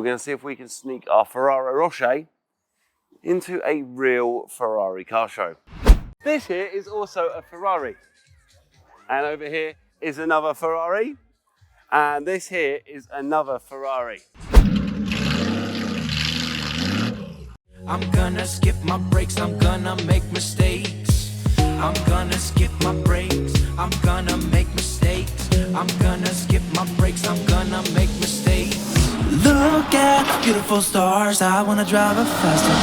we're going to see if we can sneak our Ferrari Rossa into a real Ferrari car show. This here is also a Ferrari. And over here is another Ferrari. And this here is another Ferrari. I'm gonna skip my breaks, I'm gonna make mistakes. I'm gonna skip my breaks, I'm gonna make mistakes. I'm gonna skip my breaks, I'm gonna make mistakes. Look at the beautiful stars, I wanna drive a faster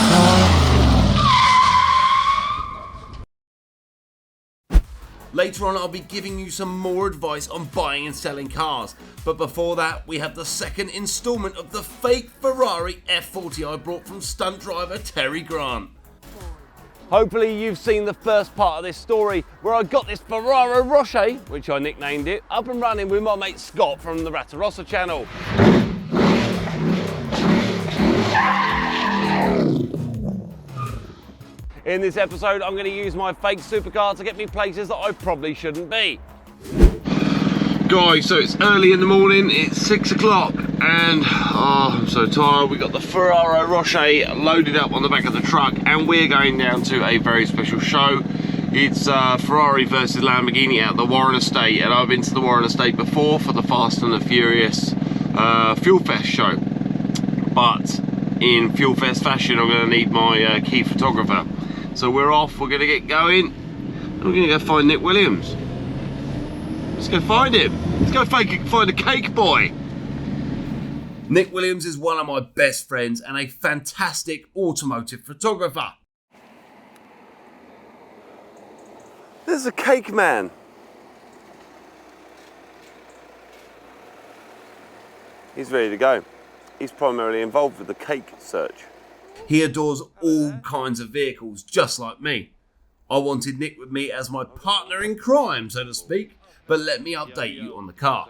car. Later on, I'll be giving you some more advice on buying and selling cars. But before that, we have the second installment of the fake Ferrari F40 I brought from stunt driver Terry Grant. Hopefully you've seen the first part of this story where I got this Ferrari Rossa, which I nicknamed it, up and running with my mate Scott from the Ratarossa channel. In this episode, I'm going to use my fake supercar to get me places that I probably shouldn't be. Guys, so it's early in the morning, it's 6 o'clock, and I'm so tired. We got the Ferrari Rossa loaded up on the back of the truck, and we're going down to a very special show. It's Ferrari Versus Lamborghini at the Warren Estate, and I've been to the Warren Estate before for the Fast and the Furious Fuel Fest show. But in Fuel Fest fashion, I'm going to need my key photographer. So we're off, we're going to get going, and we're going to go find Nick Williams. Let's go find him. Let's go find a cake boy. Nick Williams is one of my best friends and a fantastic automotive photographer. There's a cake man. He's ready to go. He's primarily involved with the cake search. He adores all kinds of vehicles, just like me. I wanted Nick with me as my partner in crime, so to speak, but let me update you on the car.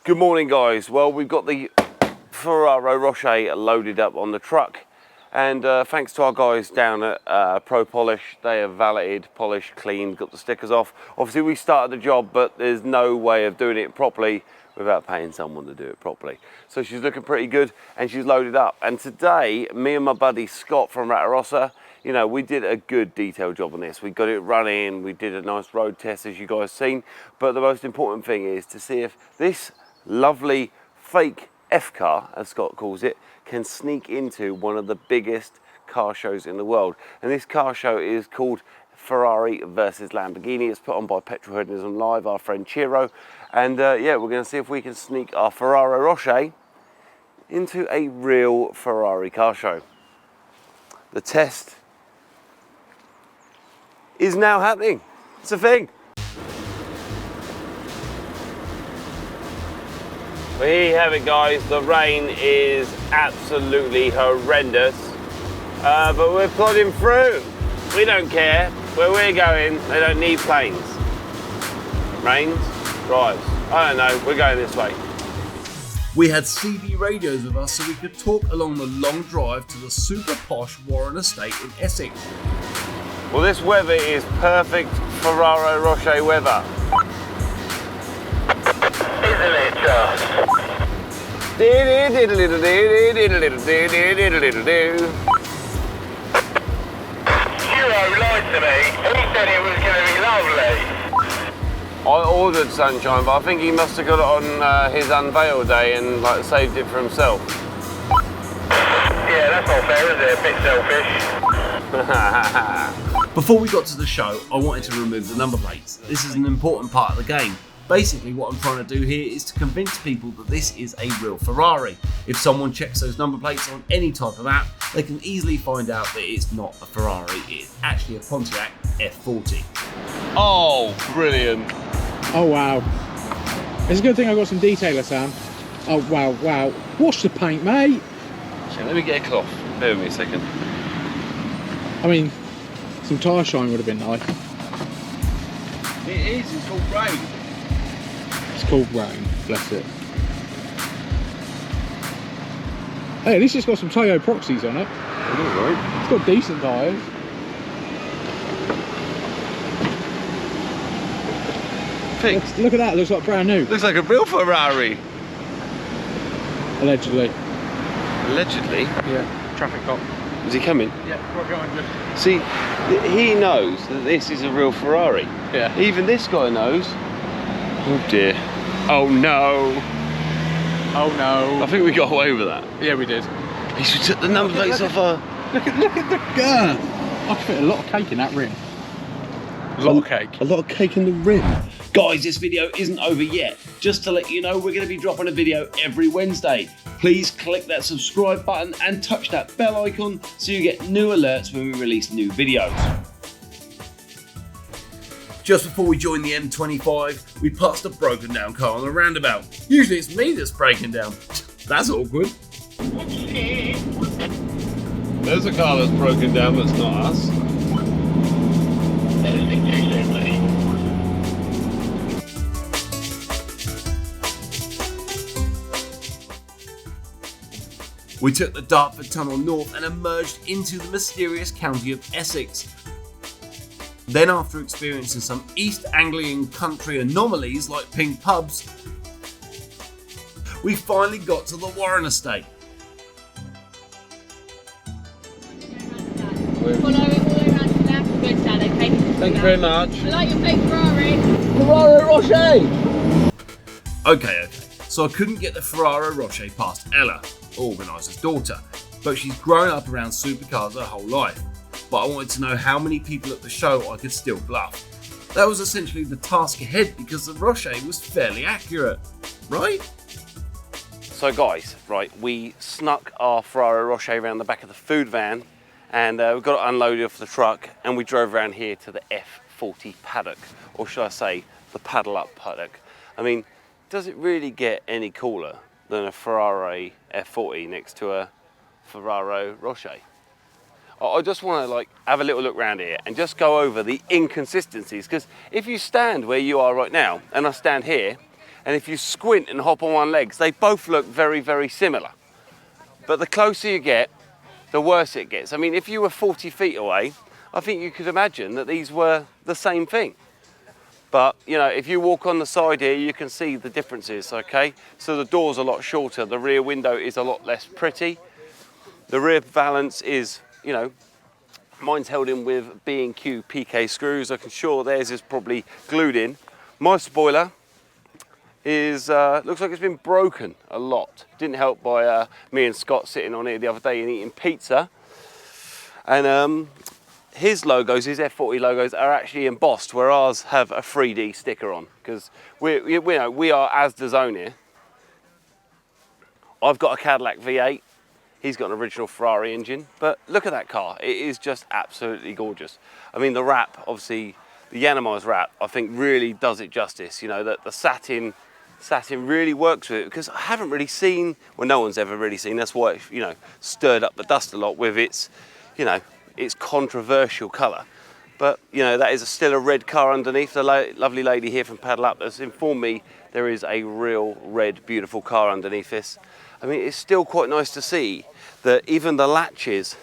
Good morning, guys. Well, we've got the Ferrari Rossa loaded up on the truck, and thanks to our guys down at Pro Polish, they have valeted, polished, cleaned, got the stickers off. Obviously, we started the job, but there's no way of doing it properly without paying someone to do it properly. So she's looking pretty good and she's loaded up. And today, me and my buddy Scott from Ratarossa, you know, we did a good detailed job on this. We got it running, we did a nice road test as you guys seen. But the most important thing is to see if this lovely fake F car, as Scott calls it, can sneak into one of the biggest car shows in the world. And this car show is called Ferrari Versus Lamborghini. It's put on by Petrol Hedonism Live, our friend Chiro. And yeah, we're going to see if we can sneak our Ferrari Rossa into a real Ferrari car show. The test is now happening. It's a thing. Well, here you have it, guys. The rain is absolutely horrendous, but we're plodding through. We don't care. Where we're going, they don't need planes. Rains, drives. I don't know, we're going this way. We had CD radios with us so we could talk along the long drive to the super posh Warren Estate in Essex. Well, this weather is perfect Ferrari Rossa weather. Hero lied to me. He said it was going to be lovely. I ordered sunshine, but I think he must have got it on his unveil day and like saved it for himself. Yeah, that's not fair, is it? A bit selfish. Before we got to the show, I wanted to remove the number plates. This is an important part of the game. Basically, what I'm trying to do here is to convince people that this is a real Ferrari. If someone checks those number plates on any type of app, they can easily find out that it's not a Ferrari, it's actually a Pontiac F40. Oh, brilliant. Oh wow. It's a good thing I got some detailer, Sam. Oh wow, wow. Wash the paint, mate. So let me get a cloth. Bear with me a second. I mean, some tyre shine would have been nice. It is, it's called rain. It's called rain, bless it. Hey, at least it's got some Toyo Proxies on it. Right. It's got decent tyres. Look at that, it looks like brand new. Looks like a real Ferrari. Allegedly. Allegedly. Yeah, traffic cop. Is he coming? Yeah, we're going to. See, he knows that this is a real Ferrari. Yeah. Even this guy knows. Oh dear. Oh no. Oh no. I think we got away with that. Yeah, we did. He should took the number plates off our... Look at the girth. I could fit a lot of cake in that rim. A lot of cake. A lot of cake in the rim. Guys, this video isn't over yet. Just to let you know, we're going to be dropping a video every Wednesday. Please click that subscribe button and touch that bell icon so you get new alerts when we release new videos. Just before we joined the M25, we passed a broken down car on the roundabout. Usually it's me that's breaking down. That's awkward. There's a car that's broken down that's not us. We took the Dartford Tunnel north and emerged into the mysterious county of Essex. Then, after experiencing some East Anglian country anomalies like pink pubs, we finally got to the Warren estate. Follow it all the way around to the left. Good, Dad, okay? Thank you very much. I like your big Ferrari. Ferrari Rocher! Okay. So I couldn't get the Ferrari Rocher past Ella, organiser's daughter, but she's grown up around supercars her whole life. But I wanted to know how many people at the show I could still bluff. That was essentially the task ahead because the Rocher was fairly accurate, right? So guys, right, we snuck our Ferrari Rocher around the back of the food van and we got it unloaded off the truck and we drove around here to the F40 paddock, or should I say the PaddleUp paddock. I mean, does it really get any cooler than a Ferrari F40 next to a Ferrari Rocher? I just want to like have a little look around here and just go over the inconsistencies, because if you stand where you are right now and I stand here, and if you squint and hop on one leg, they both look very, very similar. But the closer you get, the worse it gets. I mean, if you were 40 feet away, I think you could imagine that these were the same thing. But, you know, if you walk on the side here, you can see the differences, okay? So the door's a lot shorter, the rear window is a lot less pretty. The rear valance is, you know, mine's held in with B&Q PK screws. I'm sure theirs is probably glued in. My spoiler is, looks like it's been broken a lot. Didn't help by me and Scott sitting on here the other day and eating pizza. And his logos, his F40 logos, are actually embossed, where ours have a 3D sticker on, because we are as DAZN here. I've got a Cadillac V8. He's got an original Ferrari engine, but look at that car. It is just absolutely gorgeous. I mean, the wrap, obviously, the Yanama's wrap, I think really does it justice. You know, that the satin really works with it, because I haven't really seen, well, no one's ever really seen, that's why it, you know, stirred up the dust a lot with its, you know, its controversial colour. But, you know, that is still a red car underneath. The lovely lady here from PaddleUp has informed me there is a real red, beautiful car underneath this. I mean, it's still quite nice to see that even the latches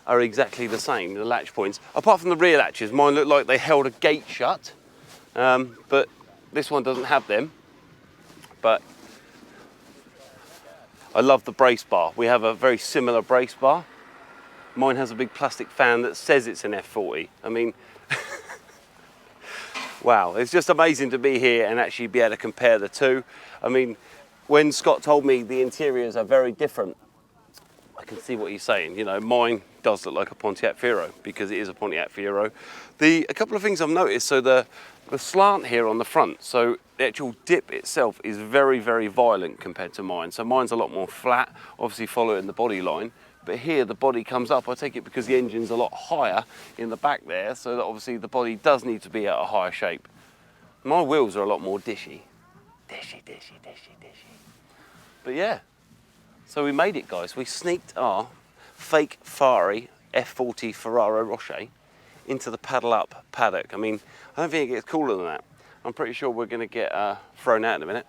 are exactly the same, the latch points. Apart from the rear latches, mine look like they held a gate shut, but this one doesn't have them. But I love the brace bar. We have a very similar brace bar. Mine has a big plastic fan that says it's an F40. I mean, wow, it's just amazing to be here and actually be able to compare the two. I mean, when Scott told me the interiors are very different, I can see what he's saying. You know, mine does look like a Pontiac Fiero because it is a Pontiac Fiero. A couple of things I've noticed, so the slant here on the front, so the actual dip itself is very, very violent compared to mine. So mine's a lot more flat, obviously following the body line. But here the body comes up, I take it because the engine's a lot higher in the back there, so that obviously the body does need to be at a higher shape. My wheels are a lot more dishy. Dishy. But yeah, so we made it, guys. We sneaked our fake Ferrari F40 Ferrari Rocher into the PaddleUp paddock. I mean, I don't think it gets cooler than that. I'm pretty sure we're gonna get thrown out in a minute.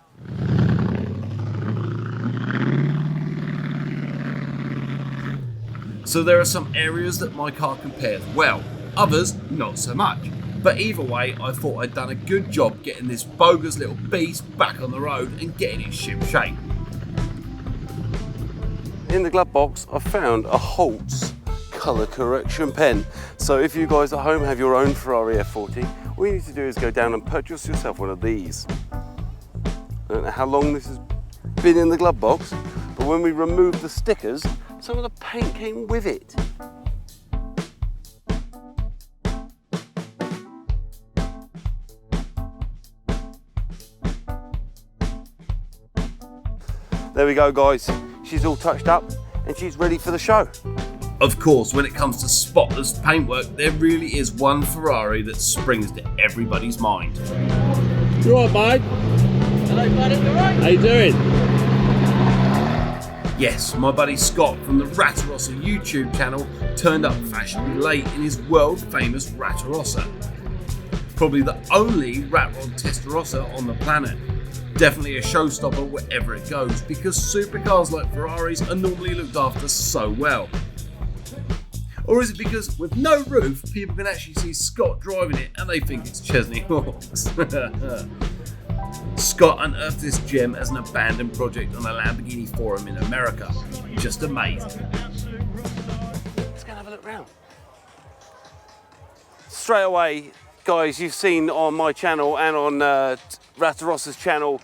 So there are some areas that my car compares well, others not so much. But either way, I thought I'd done a good job getting this bogus little beast back on the road and getting it ship shape. in the glove box, I've found a Halt's colour correction pen. So if you guys at home have your own Ferrari F40, all you need to do is go down and purchase yourself one of these. I don't know how long this has been in the glove box, but when we removed the stickers, some of the paint came with it. There we go, guys. She's all touched up and she's ready for the show. Of course, when it comes to spotless paintwork, there really is one Ferrari that springs to everybody's mind. You all right, mate? Hello, buddy. You alright? How you doing? Yes, my buddy Scott from the Ratarossa YouTube channel turned up fashionably late in his world famous Ratarossa. Probably the only rat rod Testarossa on the planet. Definitely a showstopper wherever it goes, because supercars like Ferraris are normally looked after so well. Or is it because with no roof, people can actually see Scott driving it and they think it's Chesney Hawks? Scott unearthed this gem as an abandoned project on a Lamborghini forum in America. Just amazing. Let's go and have a look round. Straight away, guys, you've seen on my channel and on Ratarossa's channel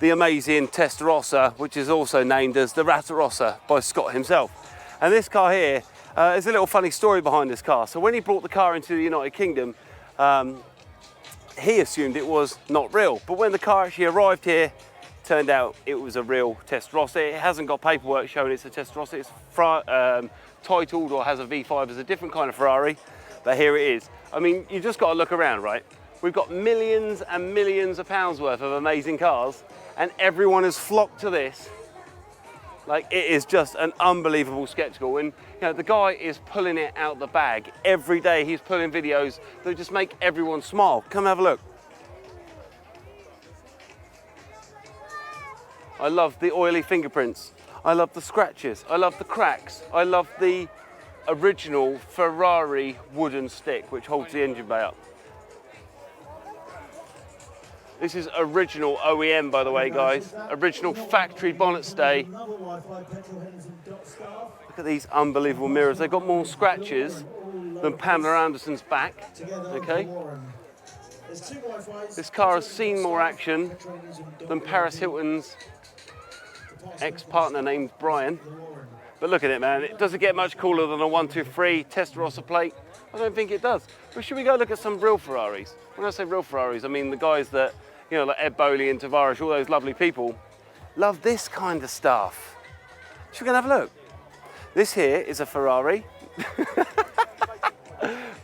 the amazing Testarossa, which is also named as the Ratarossa by Scott himself. And this car here, there's a little funny story behind this car. So when he brought the car into the United Kingdom, he assumed it was not real. But when the car actually arrived here, turned out it was a real Testarossa. It hasn't got paperwork showing it's a Testarossa. It's titled or has a V5 as a different kind of Ferrari, but here it is. I mean, you just got to look around, right? We've got millions and millions of pounds worth of amazing cars, and everyone has flocked to this. Like, it is just an unbelievable spectacle. And you know, the guy is pulling it out the bag. Every day he's pulling videos that just make everyone smile. Come have a look. I love the oily fingerprints. I love the scratches. I love the cracks. I love the original Ferrari wooden stick, which holds the engine bay up. This is original OEM, by the way, guys. Original factory bonnet stay. Look at these unbelievable mirrors. They've got more scratches than Pamela Anderson's back, okay? This car has seen more action than Paris Hilton's ex-partner named Brian. But look at it, man. It doesn't get much cooler than a 123 Testarossa plate. I don't think it does. But should we go look at some real Ferraris? When I say real Ferraris, I mean the guys that, you know, like Ed Boley and Tavares, all those lovely people, love this kind of stuff. Should we go and have a look? This here is a Ferrari.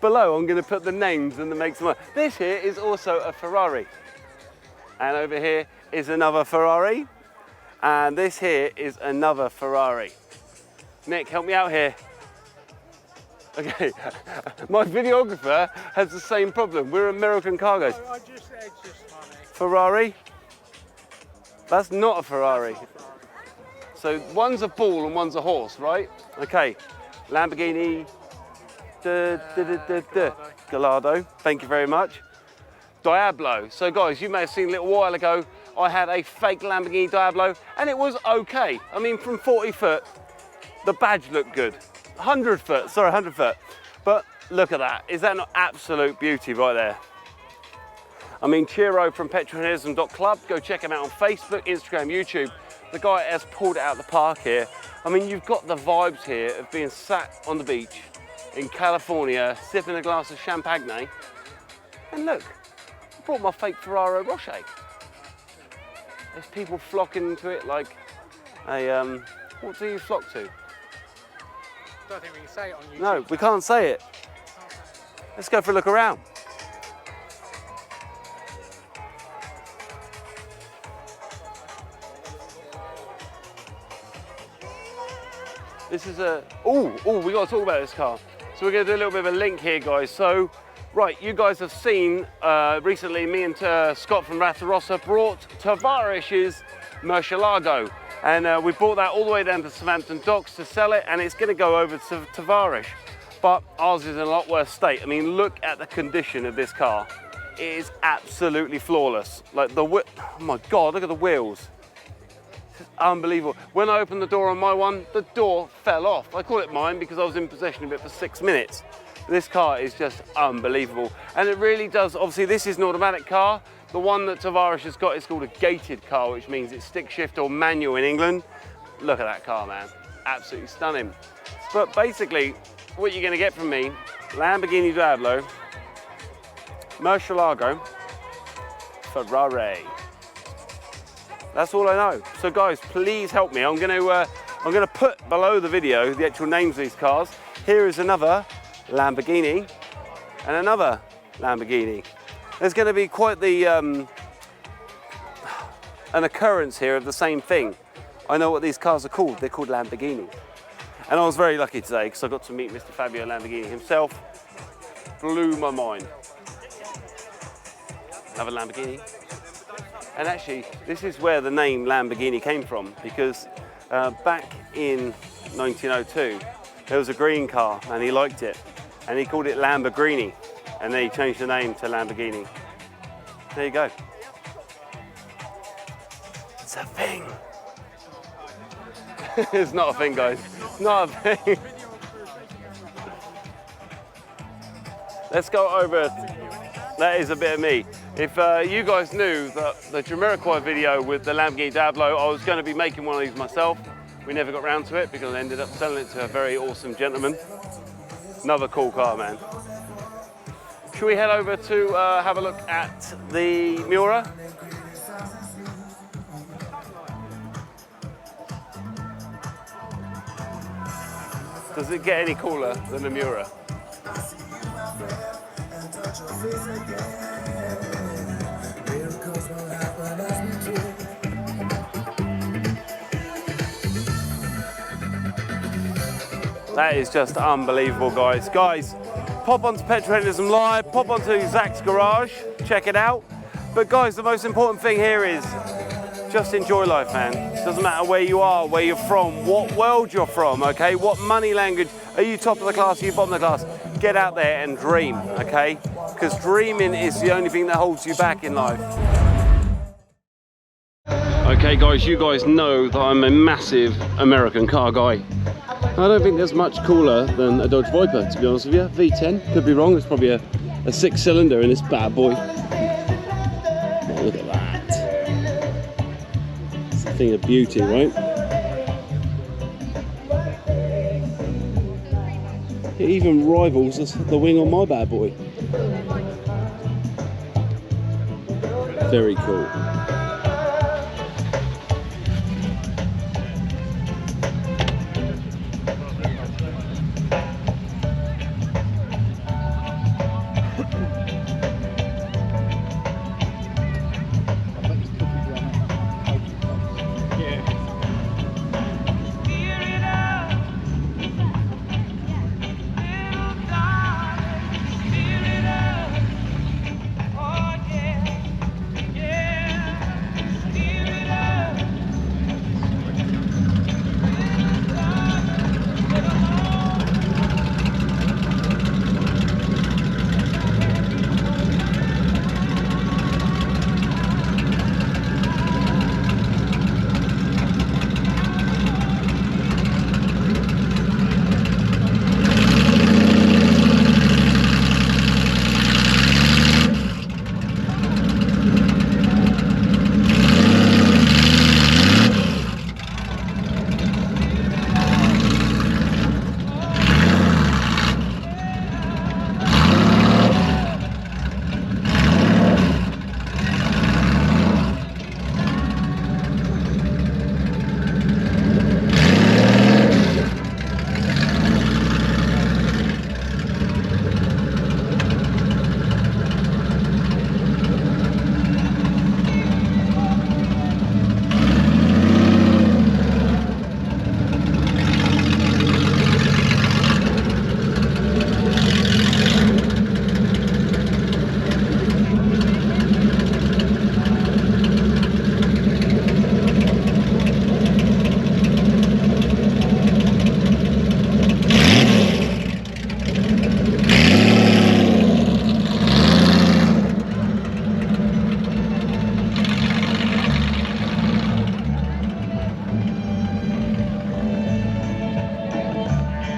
Below, I'm going to put the names and the makes and models. This here is also a Ferrari. And over here is another Ferrari. And this here is another Ferrari. Nick, help me out here. Okay, my videographer has the same problem. We're American cargoes. Ferrari? That's not a Ferrari. So one's a ball and one's a horse, right? Okay, Lamborghini, Gallardo, thank you very much. Diablo. So guys, you may have seen a little while ago, I had a fake Lamborghini Diablo and it was okay. I mean, from 40 foot, the badge looked good. 100 foot, sorry, 100 foot. But look at that. Is that not absolute beauty right there? I mean, Chiro from petrolheadism.club, go check him out on Facebook, Instagram, YouTube. The guy has pulled it out of the park here. I mean, you've got the vibes here of being sat on the beach in California, sipping a glass of champagne. And look, I brought my fake Ferrari Rocher. There's people flocking to it like a, what do you flock to? I don't think we can say it on YouTube. No, we can't say it. Let's go for a look around. This is a, we got to talk about this car. So we're going to do a little bit of a link here, guys. So, right, you guys have seen recently me and Scott from Ratarossa brought Tavares's Murcielago. And we brought that all the way down to Southampton docks to sell it, and it's going to go over to Tavares. But ours is in a lot worse state. I mean, look at the condition of this car. It is absolutely flawless. Like oh my God, look at the wheels. It's unbelievable. When I opened the door on my one, the door fell off. I call it mine because I was in possession of it for 6 minutes. This car is just unbelievable. And it really does, obviously this is an automatic car. The one that Tavares has got is called a gated car, which means it's stick shift or manual in England. Look at that car, man. Absolutely stunning. But basically, what you're gonna get from me, Lamborghini Diablo, Murcielago, Ferrari. That's all I know. So guys, please help me. I'm gonna put below the video the actual names of these cars. Here is another Lamborghini and another Lamborghini. There's going to be quite the an occurrence here of the same thing. I know what these cars are called. They're called Lamborghinis. And I was very lucky today because I got to meet Mr. Fabio Lamborghini himself. Blew my mind. Another Lamborghini. And actually, this is where the name Lamborghini came from, because back in 1902, there was a green car and he liked it. And he called it Lamborghini. And then he changed the name to Lamborghini. There you go. It's a thing. It's not a thing, guys. It's not a thing. Let's go over. That is a bit of me. If you guys knew that the Jamiroquai video with the Lamborghini Diablo, I was going to be making one of these myself. We never got round to it because I ended up selling it to a very awesome gentleman. Another cool car, man. Should we head over to have a look at the Miura? Does it get any cooler than the Miura? That is just unbelievable, guys. Guys, pop onto Petrolheadism Live, pop onto Zach's garage, check it out. But guys, the most important thing here is just enjoy life, man. Doesn't matter where you are, where you're from, what world you're from, okay? What money language, are you top of the class, are you bottom of the class? Get out there and dream, okay? Because dreaming is the only thing that holds you back in life. Okay guys, you guys know that I'm a massive American car guy. I don't think there's much cooler than a Dodge Viper, to be honest with you. V10, could be wrong, there's probably a 6-cylinder in this bad boy. Oh, look at that. It's a thing of beauty, right? It even rivals the wing on my bad boy. Very cool.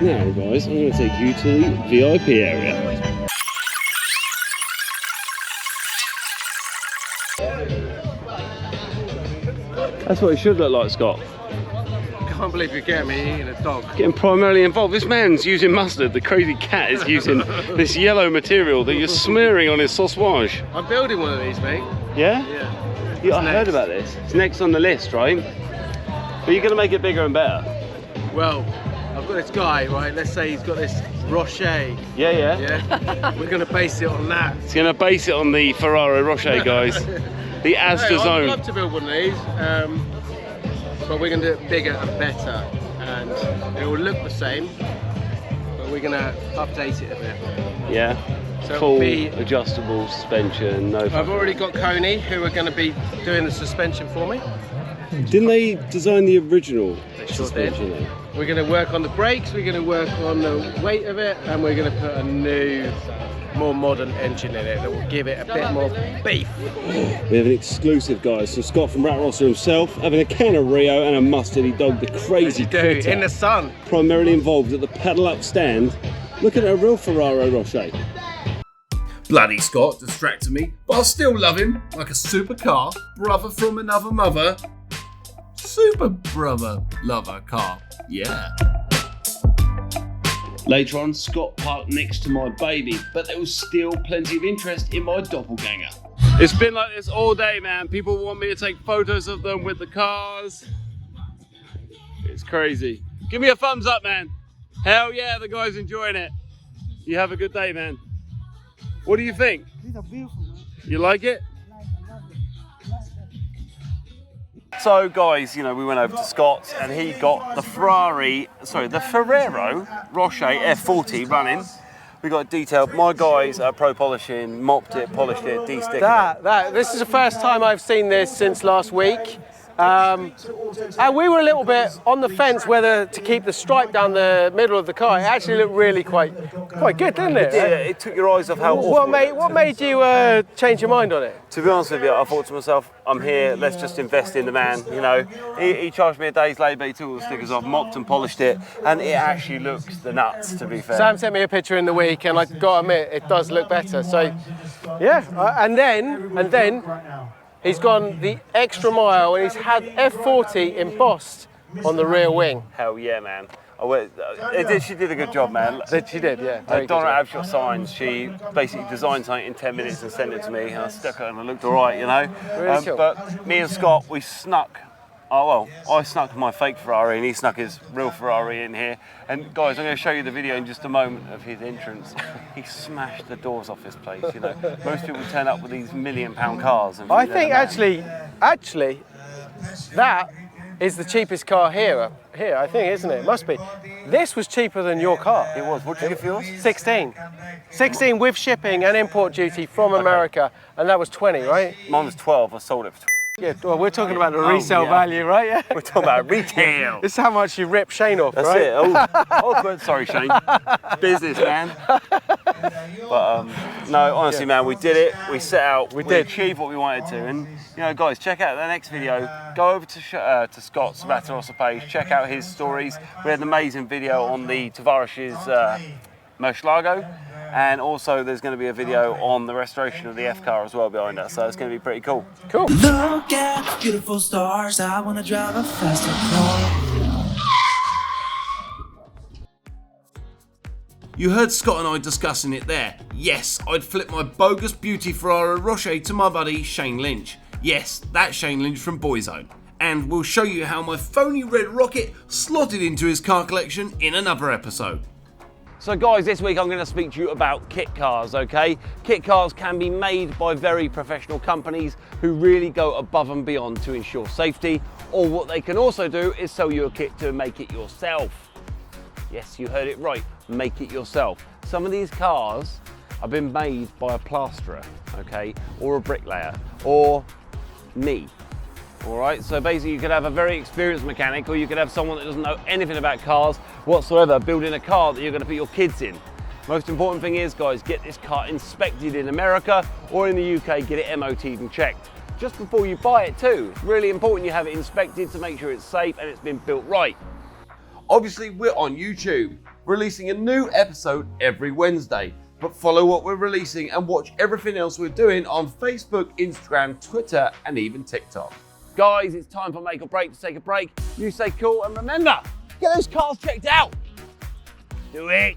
Now guys, I'm going to take you to the VIP area. That's what it should look like, Scott. I can't believe you're getting me eating a dog. Getting primarily involved. This man's using mustard. The crazy cat is using this yellow material that you're smearing on his sausage. I'm building one of these, mate. Yeah? Yeah. I heard about this. It's next on the list, right? But you're going to make it bigger and better. Well, I've got this guy, right? Let's say he's got this Rocha. Yeah. We're going to base it on that. It's going to base it on the Ferrari Rocha, guys. The Asda I'd Zone. love to build one of these, but we're going to do it bigger and better, and it will look the same, but we're going to update it a bit. Yeah. So Full it'll be adjustable suspension. No. I've already got Coney, who are going to be doing the suspension for me. Didn't they design the original They sure did. suspension? Then? We're going to work on the brakes, we're going to work on the weight of it, and we're going to put a new, more modern engine in it that will give it a bit more beef. We have an exclusive, guys, from Scott from Ratarossa himself, having a can of Rio and a mustardy dog, the crazy Dude, critter, in the sun. primarily involved at the PaddleUp stand. Look at a real Ferrari Rocher. Bloody Scott distracted me, but I still love him like a supercar, brother from another mother. Super brother lover car, yeah. Later on, Scott parked next to my baby, but there was still plenty of interest in my doppelganger. It's been like this all day, man. People want me to take photos of them with the cars. It's crazy. Give me a thumbs up, man. Hell yeah, the guy's enjoying it. You have a good day, man. What do you think? These are beautiful, man. You like it? So guys, you know, we went over to Scott's and he got the Ferrari Rocher F40 running. We got it detailed. My guys at Pro Polishing mopped it, polished it, de-sticked it. This is the first time I've seen this since last week. And we were a little bit on the fence whether to keep the stripe down the middle of the car. It actually looked really quite good, didn't it? Yeah, it took your eyes off how awful What made you change your mind on it? To be honest with you, I thought to myself, I'm here, let's just invest in the man, you know. He charged me a day's labour, he took all the stickers off, mopped and polished it, and it actually looks the nuts, to be fair. Sam sent me a picture in the week, and I got to admit, it does look better. So, yeah, and then he's gone the extra mile, and he's had F40 embossed on the rear wing. Hell yeah, man. She did a good job, man. She did, yeah. Donna Abshot Signs, she basically designed something in 10 minutes and sent it to me, and I stuck it and it looked all right, you know. Really cool. But me and Scott, we snuck, I snuck my fake Ferrari and he snuck his real Ferrari in here. And guys, I'm going to show you the video in just a moment of his entrance. He smashed the doors off this place, you know. Most people turn up with these £1 million cars. And I think actually, that is the cheapest car here, I think, isn't it? It must be. This was cheaper than your car. It was. What did you get for yours? 16. 16 with shipping and import duty from America, and that was 20, right? Mine was 12. I sold it for 12. Yeah, well, we're talking about the resale value, right? Yeah. We're talking about retail. This is how much you ripped Shane off, That's right? it. Awkward. Sorry, Shane. Business, man. But no, honestly, man, we did it. We set out. We achieved what we wanted to. And you know, guys, check out the next video. Go over to Scott's Ratarossa page. Check out his stories. We had an amazing video on the Tavares's NASCharger. And also there's going to be a video on the restoration of the F car as well behind us, so it's going to be pretty cool. Cool. Look at the beautiful stars. I wanna drive a faster car. You heard Scott and I discussing it there. Yes, I'd flip my bogus beauty Ferrari Rocher to my buddy Shane Lynch. Yes, that's Shane Lynch from Boyzone. And we'll show you how my phony red rocket slotted into his car collection in another episode. So guys, this week I'm going to speak to you about kit cars, okay? Kit cars can be made by very professional companies who really go above and beyond to ensure safety, or what they can also do is sell you a kit to make it yourself. Yes, you heard it right, make it yourself. Some of these cars have been made by a plasterer, okay? Or a bricklayer, or me. All right, so basically you could have a very experienced mechanic, or you could have someone that doesn't know anything about cars whatsoever building a car that you're going to put your kids in. Most important thing is, guys, get this car inspected in America or in the UK, get it MOT'd and checked. Just before you buy it too. It's really important you have it inspected to make sure it's safe and it's been built right. Obviously, we're on YouTube, releasing a new episode every Wednesday. But follow what we're releasing and watch everything else we're doing on Facebook, Instagram, Twitter, and even TikTok. Guys, it's time for Make or Break to take a break. You stay cool and remember, get those cars checked out. Do it.